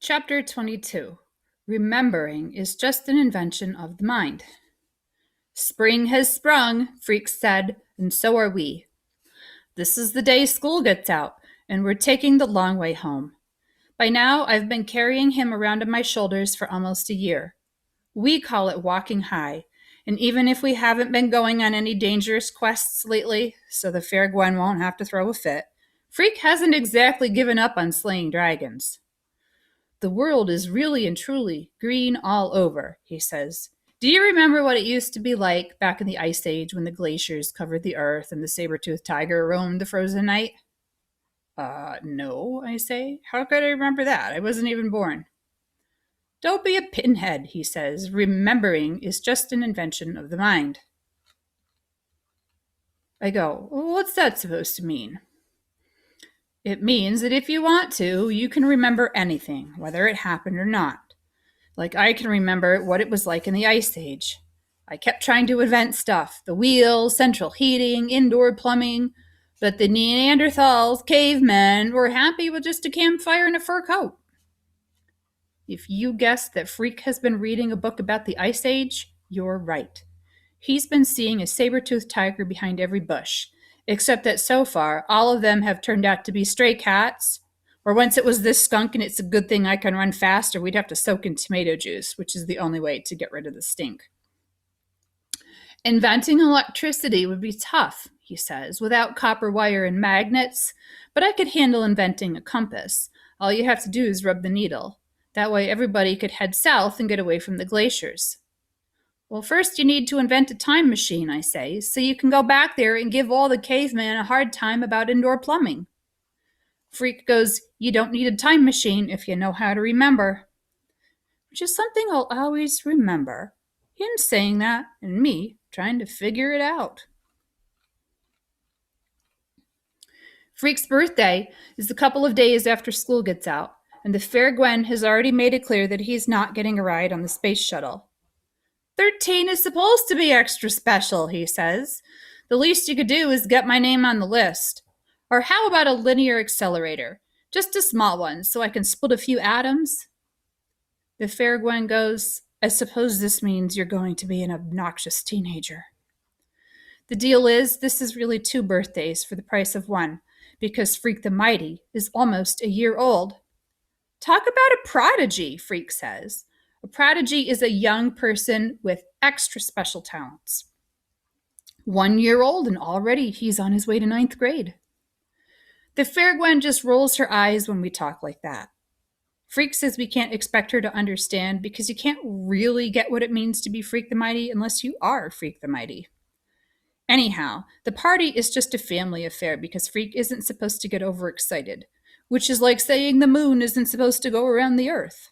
Chapter 22. Remembering is just an invention of the mind. Spring has sprung, Freak said, and so are we. This is the day school gets out, and we're taking the long way home. By now, I've been carrying him around on my shoulders for almost a year. We call it walking high, and even if we haven't been going on any dangerous quests lately, so the fair Gwen won't have to throw a fit, Freak hasn't exactly given up on slaying dragons. The world is really and truly green all over, he says. Do you remember what it used to be like back in the Ice Age when the glaciers covered the earth and the saber-toothed tiger roamed the frozen night? No, I say. How could I remember that? I wasn't even born. Don't be a pinhead, he says. Remembering is just an invention of the mind. I go, what's that supposed to mean? It means that if you want to, you can remember anything, whether it happened or not. Like I can remember what it was like in the Ice Age. I kept trying to invent stuff, the wheel, central heating, indoor plumbing, but the Neanderthals, cavemen, were happy with just a campfire and a fur coat. If you guessed that Freak has been reading a book about the Ice Age, you're right. He's been seeing a saber-toothed tiger behind every bush, except that so far, all of them have turned out to be stray cats, or once it was this skunk and it's a good thing I can run fast, or we'd have to soak in tomato juice, which is the only way to get rid of the stink. Inventing electricity would be tough, he says, without copper wire and magnets, but I could handle inventing a compass. All you have to do is rub the needle. That way everybody could head south and get away from the glaciers. Well, first you need to invent a time machine, I say, so you can go back there and give all the cavemen a hard time about indoor plumbing. Freak goes, you don't need a time machine if you know how to remember. Which is something I'll always remember. Him saying that and me trying to figure it out. Freak's birthday is a couple of days after school gets out, and the fair Gwen has already made it clear that he's not getting a ride on the space shuttle. 13 is supposed to be extra special, he says. The least you could do is get my name on the list. Or how about a linear accelerator? Just a small one, so I can split a few atoms? The fair Gwen goes, I suppose this means you're going to be an obnoxious teenager. The deal is, this is really 2 birthdays for the price of 1, because Freak the Mighty is almost a year old. Talk about a prodigy, Freak says. A prodigy is a young person with extra special talents. 1 year old and already he's on his way to 9th grade. The fair Gwen just rolls her eyes when we talk like that. Freak says we can't expect her to understand because you can't really get what it means to be Freak the Mighty unless you are Freak the Mighty. Anyhow, the party is just a family affair because Freak isn't supposed to get overexcited, which is like saying the moon isn't supposed to go around the earth.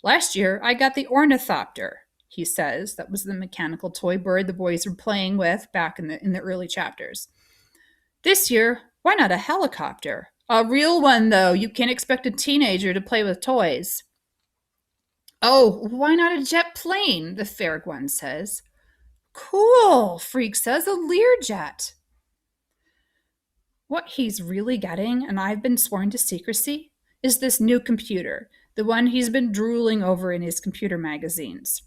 Last year, I got the ornithopter, he says. That was the mechanical toy bird the boys were playing with back in the early chapters. This year, why not a helicopter? A real one, though. You can't expect a teenager to play with toys. Oh, why not a jet plane? The fair Gwen says. Cool, Freak says, a Learjet. What he's really getting, and I've been sworn to secrecy, is this new computer, the one he's been drooling over in his computer magazines.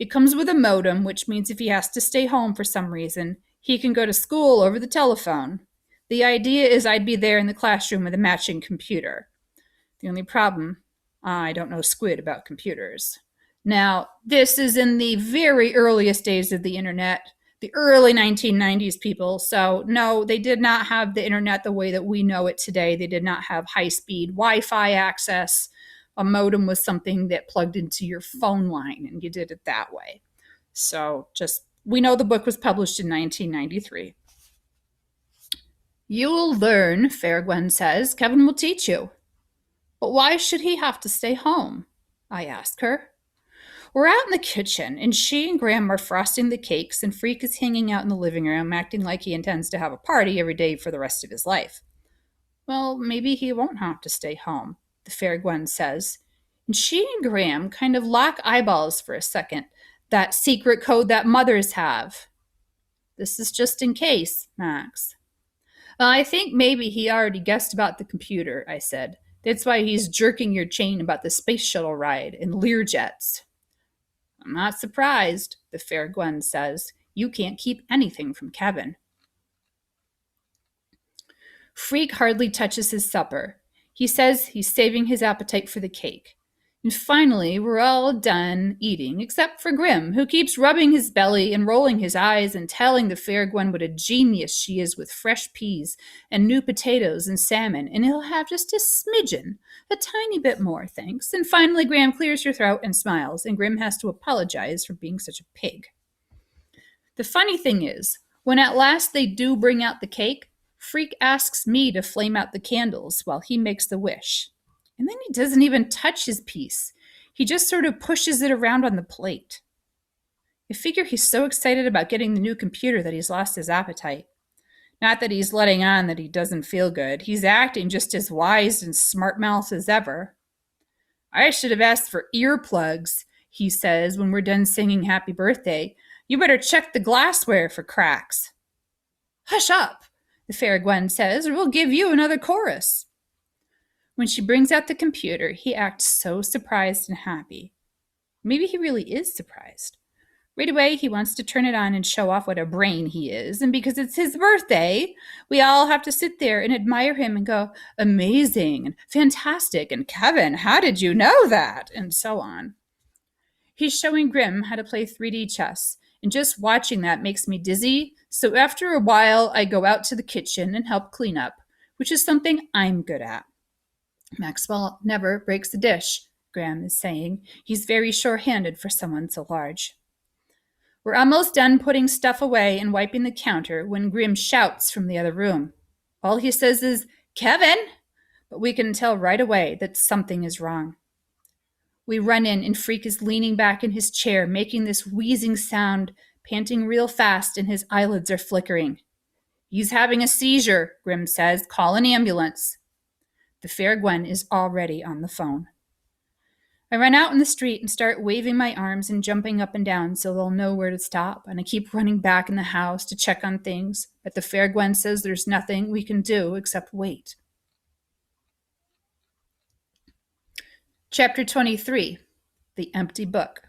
It comes with a modem, which means if he has to stay home for some reason, he can go to school over the telephone. The idea is I'd be there in the classroom with a matching computer. The only problem, I don't know squid about computers. Now, this is in the very earliest days of the internet, the early 1990s, people. So, no, they did not have the internet the way that we know it today. They did not have high-speed Wi-Fi access. A modem was something that plugged into your phone line, and you did it that way. So, we know the book was published in 1993. You'll learn, Fair Gwen says. Kevin will teach you. But why should he have to stay home? I ask her. We're out in the kitchen, and she and Graham are frosting the cakes, and Freak is hanging out in the living room, acting like he intends to have a party every day for the rest of his life. Well, maybe he won't have to stay home, the fair Gwen says. And she and Graham kind of lock eyeballs for a second, that secret code that mothers have. This is just in case, Max. I think maybe he already guessed about the computer, I said. That's why he's jerking your chain about the space shuttle ride and Learjets. I'm not surprised, the fair Gwen says. You can't keep anything from Kevin. Freak hardly touches his supper. He says he's saving his appetite for the cake. And finally, we're all done eating, except for Grim, who keeps rubbing his belly and rolling his eyes and telling the fair Gwen what a genius she is with fresh peas and new potatoes and salmon, and he'll have just a smidgen, a tiny bit more, thanks. And finally, Graham clears her throat and smiles, and Grim has to apologize for being such a pig. The funny thing is, when at last they do bring out the cake, Freak asks me to flame out the candles while he makes the wish. And then he doesn't even touch his piece. He just sort of pushes it around on the plate. I figure he's so excited about getting the new computer that he's lost his appetite. Not that he's letting on that he doesn't feel good. He's acting just as wise and smart-mouthed as ever. I should have asked for earplugs, he says when we're done singing Happy Birthday. You better check the glassware for cracks. Hush up, the fair Gwen says, or we'll give you another chorus. When she brings out the computer, he acts so surprised and happy. Maybe he really is surprised. Right away, he wants to turn it on and show off what a brain he is. And because it's his birthday, we all have to sit there and admire him and go, amazing and fantastic. And Kevin, how did you know that? And so on. He's showing Grim how to play 3D chess. And just watching that makes me dizzy. So after a while, I go out to the kitchen and help clean up, which is something I'm good at. Maxwell never breaks a dish, Graham is saying. He's very sure-handed for someone so large. We're almost done putting stuff away and wiping the counter when Grim shouts from the other room. All he says is, Kevin! But we can tell right away that something is wrong. We run in and Freak is leaning back in his chair, making this wheezing sound, panting real fast, and his eyelids are flickering. He's having a seizure, Grim says. Call an ambulance. The fair Gwen is already on the phone. I run out in the street and start waving my arms and jumping up and down so they'll know where to stop, and I keep running back in the house to check on things, but the fair Gwen says there's nothing we can do except wait. Chapter 23, The Empty Book.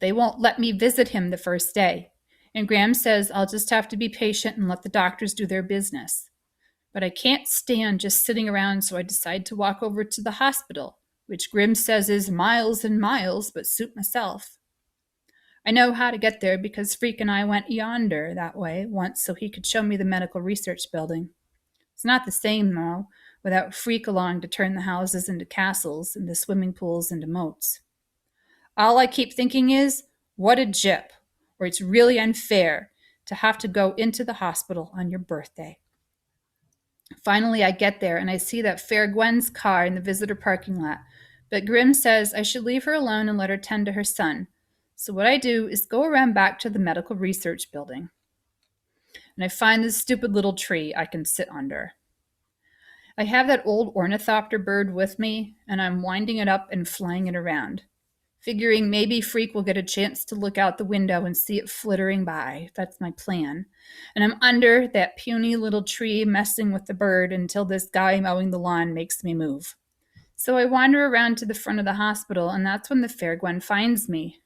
They won't let me visit him the first day, and Graham says I'll just have to be patient and let the doctors do their business. But I can't stand just sitting around, so I decide to walk over to the hospital, which Grim says is miles and miles, but suit myself. I know how to get there because Freak and I went yonder that way once so he could show me the medical research building. It's not the same, though, without Freak along to turn the houses into castles and the swimming pools into moats. All I keep thinking is, what a jip, or it's really unfair to have to go into the hospital on your birthday. Finally, I get there and I see that fair Gwen's car in the visitor parking lot, but Grim says I should leave her alone and let her tend to her son. So what I do is go around back to the medical research building. And I find this stupid little tree I can sit under. I have that old ornithopter bird with me, and I'm winding it up and flying it around, figuring maybe Freak will get a chance to look out the window and see it flittering by. That's my plan. And I'm under that puny little tree messing with the bird until this guy mowing the lawn makes me move. So I wander around to the front of the hospital, and that's when the fair Gwen finds me.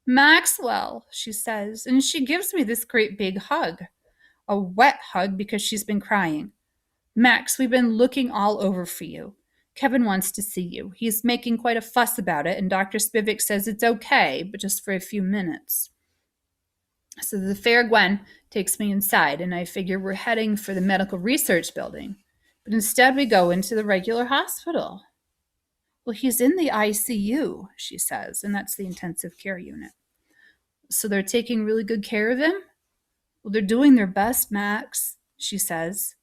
Maxwell, she says, and she gives me this great big hug. A wet hug because she's been crying. Max, we've been looking all over for you. Kevin wants to see you. He's making quite a fuss about it, and Dr. Spivak says it's okay, but just for a few minutes. So the fair Gwen takes me inside, and I figure we're heading for the medical research building. But instead we go into the regular hospital. Well, he's in the ICU, she says, and that's the intensive care unit. So they're taking really good care of him? Well, they're doing their best, Max, she says.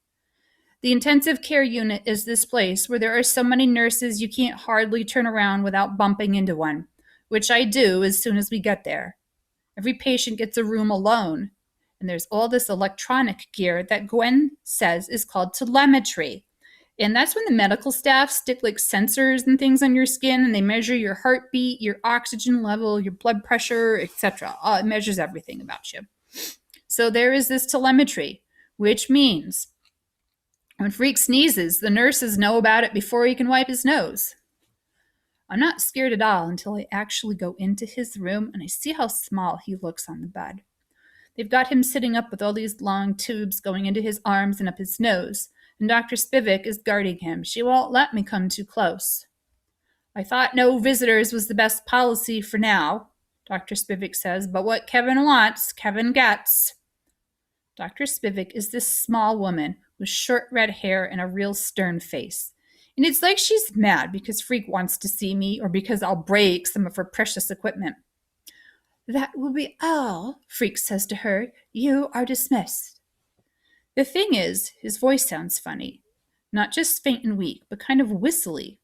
The intensive care unit is this place where there are so many nurses you can't hardly turn around without bumping into one, which I do as soon as we get there. Every patient gets a room alone, and there's all this electronic gear that Gwen says is called telemetry. And that's when the medical staff stick like sensors and things on your skin, and they measure your heartbeat, your oxygen level, your blood pressure, etc. It measures everything about you. So there is this telemetry, which means When Freak sneezes, the nurses know about it before he can wipe his nose. I'm not scared at all until I actually go into his room and I see how small he looks on the bed. They've got him sitting up with all these long tubes going into his arms and up his nose, and Dr. Spivak is guarding him. She won't let me come too close. I thought no visitors was the best policy for now, Dr. Spivak says, but what Kevin wants, Kevin gets. Dr. Spivak is this small woman with short red hair and a real stern face. And it's like she's mad because Freak wants to see me or because I'll break some of her precious equipment. That will be all, Freak says to her. You are dismissed. The thing is, his voice sounds funny. Not just faint and weak, but kind of whistly.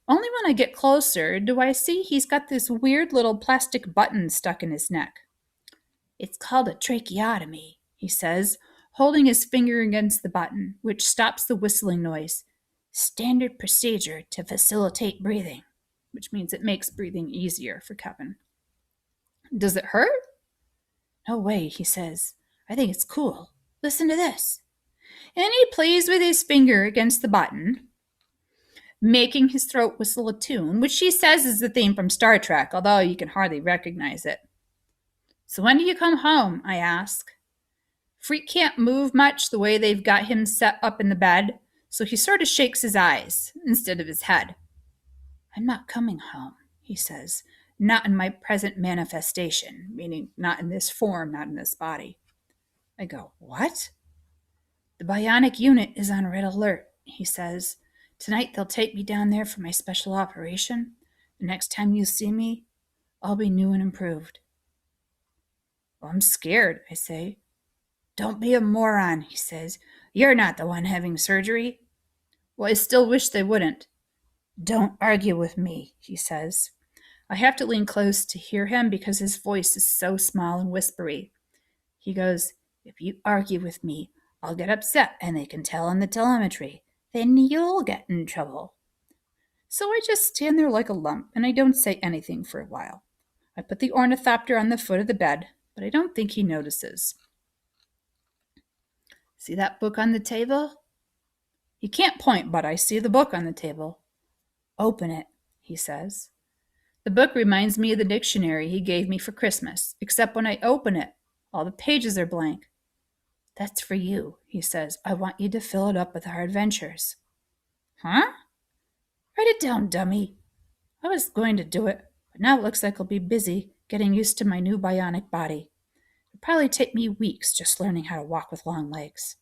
Only when I get closer do I see he's got this weird little plastic button stuck in his neck. It's called a tracheotomy, he says, holding his finger against the button, which stops the whistling noise. Standard procedure to facilitate breathing, which means it makes breathing easier for Kevin. Does it hurt? No way, he says. I think it's cool. Listen to this. And he plays with his finger against the button, making his throat whistle a tune, which she says is the theme from Star Trek, although you can hardly recognize it. So when do you come home? I ask. Freak can't move much the way they've got him set up in the bed, so he sort of shakes his eyes instead of his head. I'm not coming home, he says. Not in my present manifestation, meaning not in this form, not in this body. I go, what? The bionic unit is on red alert, he says. Tonight they'll take me down there for my special operation. The next time you see me, I'll be new and improved. Well, I'm scared, I say. Don't be a moron, he says. You're not the one having surgery. Well, I still wish they wouldn't. Don't argue with me, he says. I have to lean close to hear him because his voice is so small and whispery. He goes, if you argue with me, I'll get upset and they can tell on the telemetry. Then you'll get in trouble. So I just stand there like a lump and I don't say anything for a while. I put the ornithopter on the foot of the bed, but I don't think he notices. See that book on the table? He can't point, but I see the book on the table. Open it, he says. The book reminds me of the dictionary he gave me for Christmas, except when I open it, all the pages are blank. That's for you, he says. I want you to fill it up with our adventures. Huh? Write it down, dummy. I was going to do it, but now it looks like I'll be busy getting used to my new bionic body. It'll probably take me weeks just learning how to walk with long legs.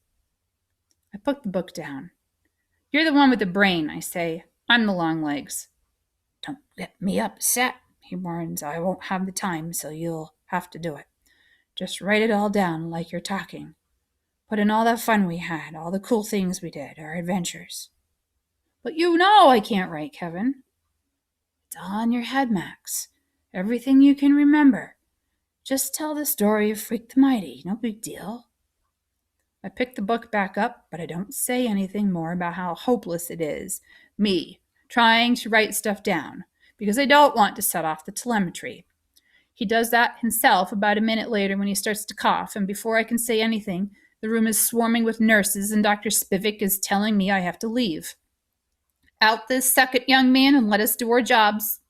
I put the book down. You're the one with the brain, I say. I'm the long legs. Don't get me upset, he warns. I won't have the time, so you'll have to do it. Just write it all down like you're talking. Put in all the fun we had, all the cool things we did, our adventures. But you know I can't write, Kevin. It's all in your head, Max. Everything you can remember. Just tell the story of Freak the Mighty. No big deal. I pick the book back up, but I don't say anything more about how hopeless it is, me, trying to write stuff down, because I don't want to set off the telemetry. He does that himself about a minute later when he starts to cough, and before I can say anything, the room is swarming with nurses, and Dr. Spivak is telling me I have to leave. Out this second, young man, and let us do our jobs.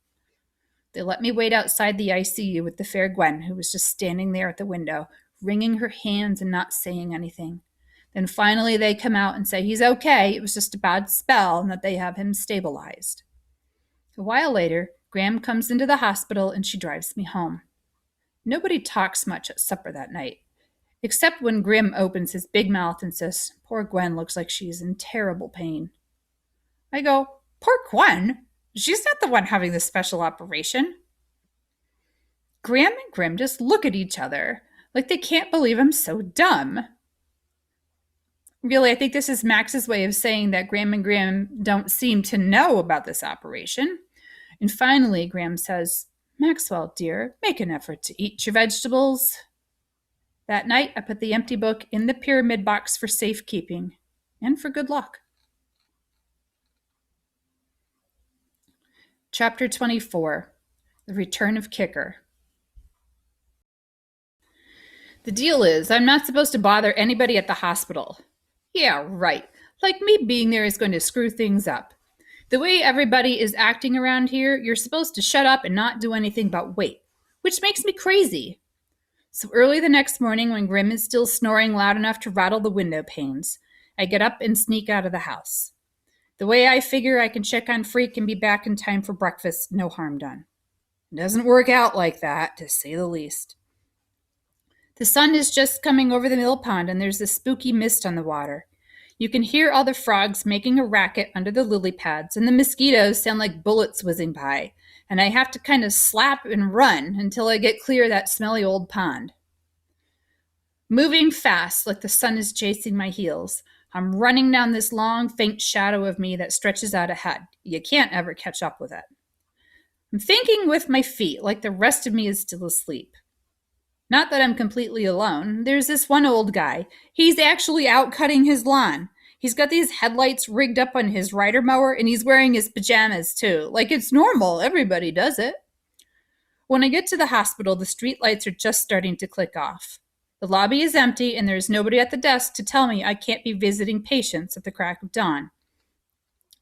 They let me wait outside the ICU with the fair Gwen, who was just standing there at the window, wringing her hands and not saying anything. Then finally they come out and say he's okay, it was just a bad spell, and that they have him stabilized. A while later, Graham comes into the hospital and she drives me home. Nobody talks much at supper that night, except when Grim opens his big mouth and says, poor Gwen looks like she's in terrible pain. I go, poor Gwen? She's not the one having the special operation. Graham and Grim just look at each other like they can't believe I'm so dumb. Really, I think this is Max's way of saying that Graham and Grim don't seem to know about this operation. And finally, Graham says, Maxwell, dear, make an effort to eat your vegetables. That night, I put the empty book in the pyramid box for safekeeping and for good luck. Chapter 24, The Return of Kicker. The deal is, I'm not supposed to bother anybody at the hospital. Yeah, right. Like me being there is going to screw things up. The way everybody is acting around here, you're supposed to shut up and not do anything but wait, which makes me crazy. So early the next morning, when Grim is still snoring loud enough to rattle the window panes, I get up and sneak out of the house. The way I figure I can check on Freak and be back in time for breakfast, no harm done. It doesn't work out like that, to say the least. The sun is just coming over the mill pond, and there's a spooky mist on the water. You can hear all the frogs making a racket under the lily pads, and the mosquitoes sound like bullets whizzing by, and I have to kind of slap and run until I get clear of that smelly old pond. Moving fast, like the sun is chasing my heels, I'm running down this long, faint shadow of me that stretches out ahead. You can't ever catch up with it. I'm thinking with my feet, like the rest of me is still asleep. Not that I'm completely alone. There's this one old guy. He's actually out cutting his lawn. He's got these headlights rigged up on his rider mower, and he's wearing his pajamas too. Like it's normal. Everybody does it. When I get to the hospital, the street lights are just starting to click off. The lobby is empty, and there's nobody at the desk to tell me I can't be visiting patients at the crack of dawn.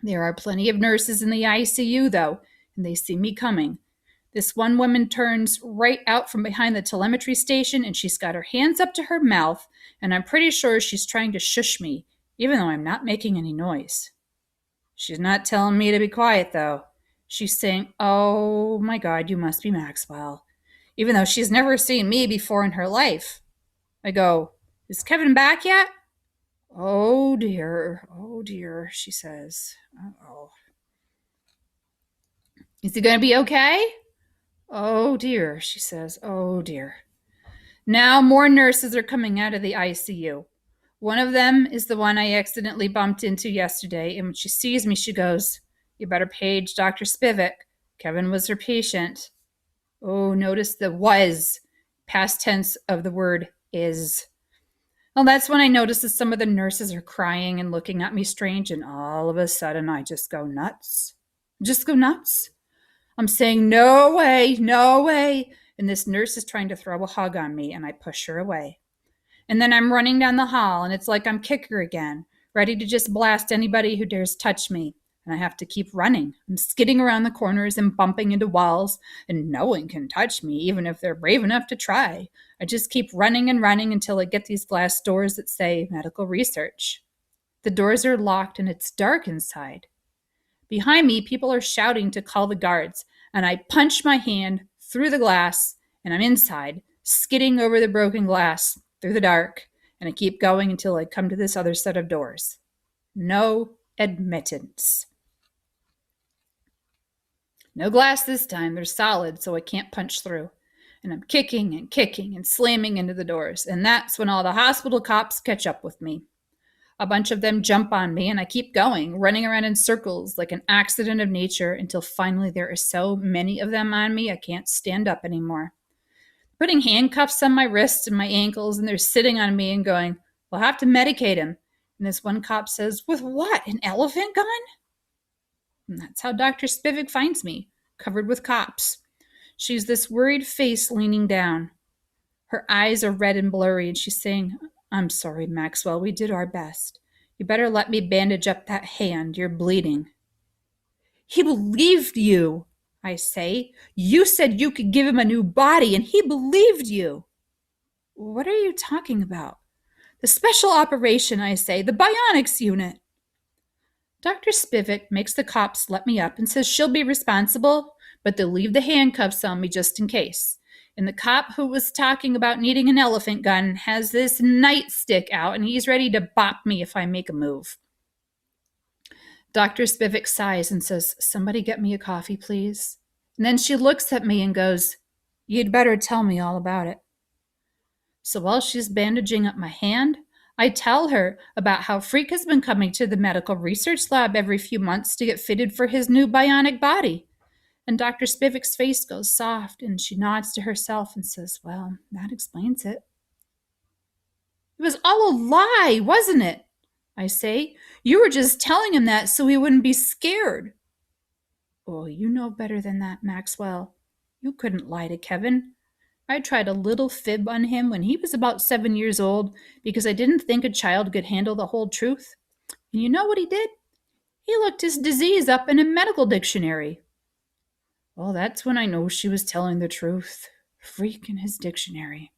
There are plenty of nurses in the ICU, though, and they see me coming. This one woman turns right out from behind the telemetry station, and she's got her hands up to her mouth, and I'm pretty sure she's trying to shush me, even though I'm not making any noise. She's not telling me to be quiet, though. She's saying, "Oh my God, you must be Maxwell," even though she's never seen me before in her life. I go, "Is Kevin back yet?" Oh dear, she says. Uh-oh. Is he going to be okay? Oh dear, she says. Oh dear. Now more nurses are coming out of the ICU. One of them is the one I accidentally bumped into yesterday, and when she sees me, she goes, "You better page Dr. Spivak. Kevin was her patient." Oh, notice the was, past tense of the word is. Well, that's when I notice that some of the nurses are crying and looking at me strange, and all of a sudden I just go nuts. I'm saying, "No way, no way." And this nurse is trying to throw a hug on me, and I push her away. And then I'm running down the hall, and it's like I'm Kicker again, ready to just blast anybody who dares touch me. And I have to keep running. I'm skidding around the corners and bumping into walls, and no one can touch me, even if they're brave enough to try. I just keep running and running until I get these glass doors that say medical research. The doors are locked, and it's dark inside. Behind me, people are shouting to call the guards, and I punch my hand through the glass, and I'm inside, skidding over the broken glass through the dark, and I keep going until I come to this other set of doors. No admittance. No glass this time. They're solid, so I can't punch through. And I'm kicking and slamming into the doors, and that's when all the hospital cops catch up with me. A bunch of them jump on me, and I keep going, running around in circles like an accident of nature until finally there are so many of them on me I can't stand up anymore. Putting handcuffs on my wrists and my ankles, and they're sitting on me and going, "We'll have to medicate him." And this one cop says, "With what, an elephant gun?" And that's how Dr. Spivak finds me, covered with cops. She's this worried face leaning down. Her eyes are red and blurry, and she's saying, "I'm sorry, Maxwell. We did our best. You better let me bandage up that hand. You're bleeding." "He believed you," I say. "You said you could give him a new body, and he believed you." "What are you talking about?" "The special operation," I say. "The bionics unit." Dr. Spivak makes the cops let me up and says she'll be responsible, but they'll leave the handcuffs on me just in case. And the cop who was talking about needing an elephant gun has this nightstick out, and he's ready to bop me if I make a move. Dr. Spivak sighs and says, "Somebody get me a coffee, please." And then she looks at me and goes, "You'd better tell me all about it." So while she's bandaging up my hand, I tell her about how Freak has been coming to the medical research lab every few months to get fitted for his new bionic body. And Dr. Spivak's face goes soft, and she nods to herself and says, "Well, that explains it." "It was all a lie, wasn't it?" I say. "You were just telling him that so he wouldn't be scared." "Oh, you know better than that, Maxwell. You couldn't lie to Kevin. I tried a little fib on him when he was about 7 years old because I didn't think a child could handle the whole truth. And you know what he did? He looked his disease up in a medical dictionary. Well, that's when I know she was telling the truth. Freak in his dictionary.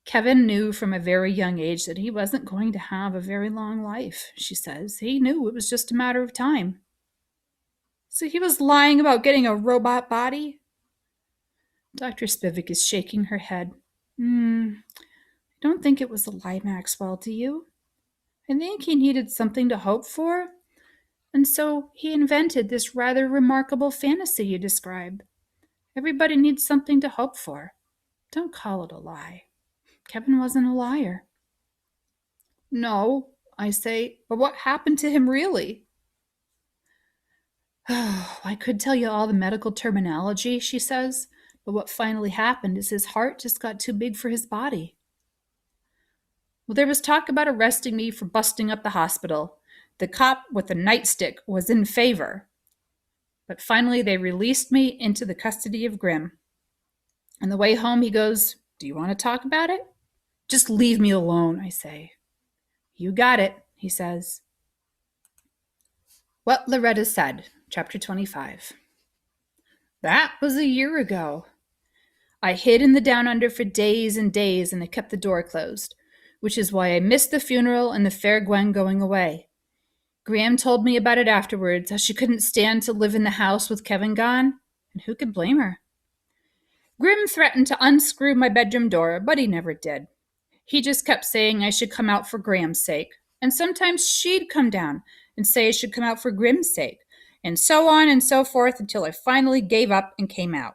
Kevin knew from a very young age that he wasn't going to have a very long life, she says. He knew it was just a matter of time. So he was lying about getting a robot body? Dr. Spivak is shaking her head. I don't think it was a lie, Maxwell, do you? I think he needed something to hope for, and so he invented this rather remarkable fantasy you describe. Everybody needs something to hope for. Don't call it a lie. Kevin wasn't a liar. No, I say, but what happened to him really? Oh, I could tell you all the medical terminology, she says, but what finally happened is his heart just got too big for his body. Well, there was talk about arresting me for busting up the hospital. The cop with the nightstick was in favor. But finally, they released me into the custody of Grim. On the way home, he goes, "Do you want to talk about it?" "Just leave me alone," I say. "You got it," he says. What Loretta Said, Chapter 25. That was a year ago. I hid in the Down Under for days and days, and I kept the door closed, which is why I missed the funeral and the fair Gwen going away. Graham told me about it afterwards, how she couldn't stand to live in the house with Kevin gone, and who could blame her? Grim threatened to unscrew my bedroom door, but he never did. He just kept saying I should come out for Graham's sake, and sometimes she'd come down and say I should come out for Grim's sake, and so on and so forth until I finally gave up and came out.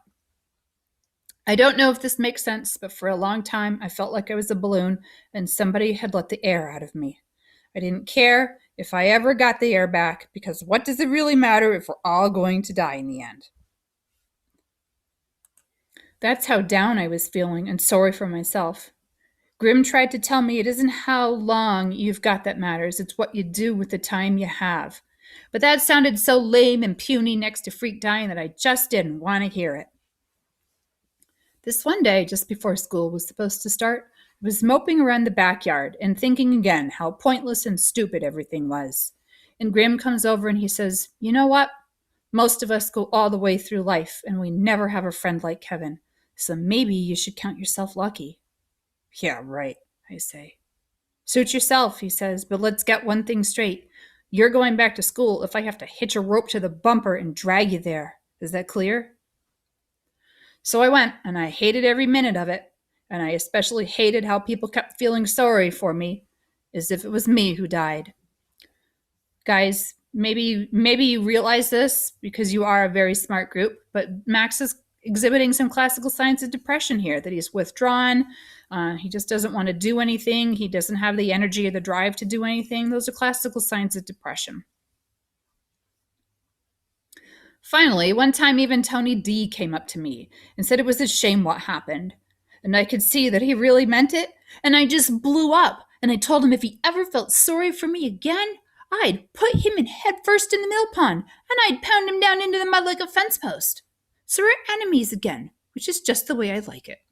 I don't know if this makes sense, but for a long time I felt like I was a balloon and somebody had let the air out of me. I didn't care if I ever got the air back, because what does it really matter if we're all going to die in the end? That's how down I was feeling and sorry for myself. Grim tried to tell me it isn't how long you've got that matters, it's what you do with the time you have. But that sounded so lame and puny next to freak dying that I just didn't want to hear it. This one day, just before school was supposed to start, I was moping around the backyard and thinking again how pointless and stupid everything was. And Grim comes over and he says, "You know what? Most of us go all the way through life and we never have a friend like Kevin. So maybe you should count yourself lucky." "Yeah, right," I say. "Suit yourself," he says, "but let's get one thing straight. You're going back to school if I have to hitch a rope to the bumper and drag you there. Is that clear?" So I went, and I hated every minute of it. And I especially hated how people kept feeling sorry for me, as if it was me who died. Guys, maybe you realize this because you are a very smart group, but Max is exhibiting some classical signs of depression here, that he's withdrawn. He just doesn't want to do anything. He doesn't have the energy or the drive to do anything. Those are classical signs of depression. Finally, one time even Tony D came up to me and said it was a shame what happened. And I could see that he really meant it, and I just blew up. And I told him if he ever felt sorry for me again, I'd put him in head first in the mill pond, and I'd pound him down into the mud like a fence post. So we're enemies again, which is just the way I like it.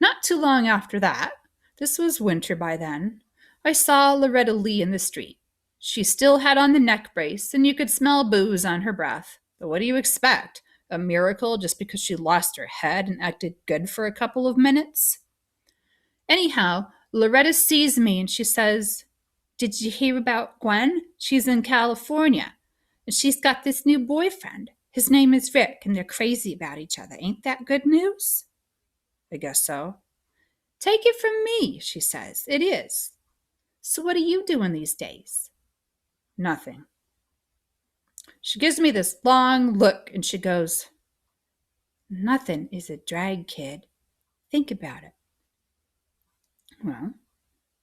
Not too long after that, this was winter by then, I saw Loretta Lee in the street. She still had on the neck brace, and you could smell booze on her breath. But what do you expect? A miracle just because she lost her head and acted good for a couple of minutes? Anyhow, Loretta sees me and she says, "Did you hear about Gwen? She's in California, and she's got this new boyfriend. His name is Rick, and they're crazy about each other. Ain't that good news?" "I guess so." "Take it from me," she says. "It is. So what are you doing these days?" "Nothing." She gives me this long look and she goes, "Nothing is a drag, kid. Think about it." Well,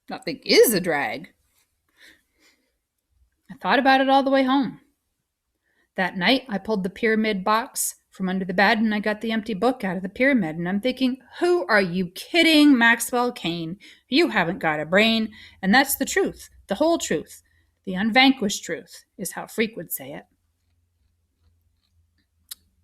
nothing is a drag. I thought about it all the way home. That night, I pulled the pyramid box from under the bed and I got the empty book out of the pyramid. And I'm thinking, who are you kidding, Maxwell Cain? You haven't got a brain. And that's the truth, the whole truth. The unvanquished truth is how Freak would say it.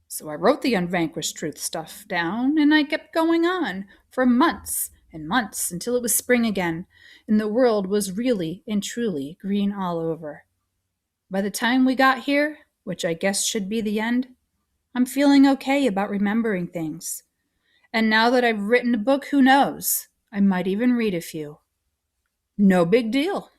So I wrote the unvanquished truth stuff down and I kept going on for months and months until it was spring again, and the world was really and truly green all over. By the time we got here, which I guess should be the end, I'm feeling okay about remembering things. And now that I've written a book, who knows? I might even read a few. No big deal.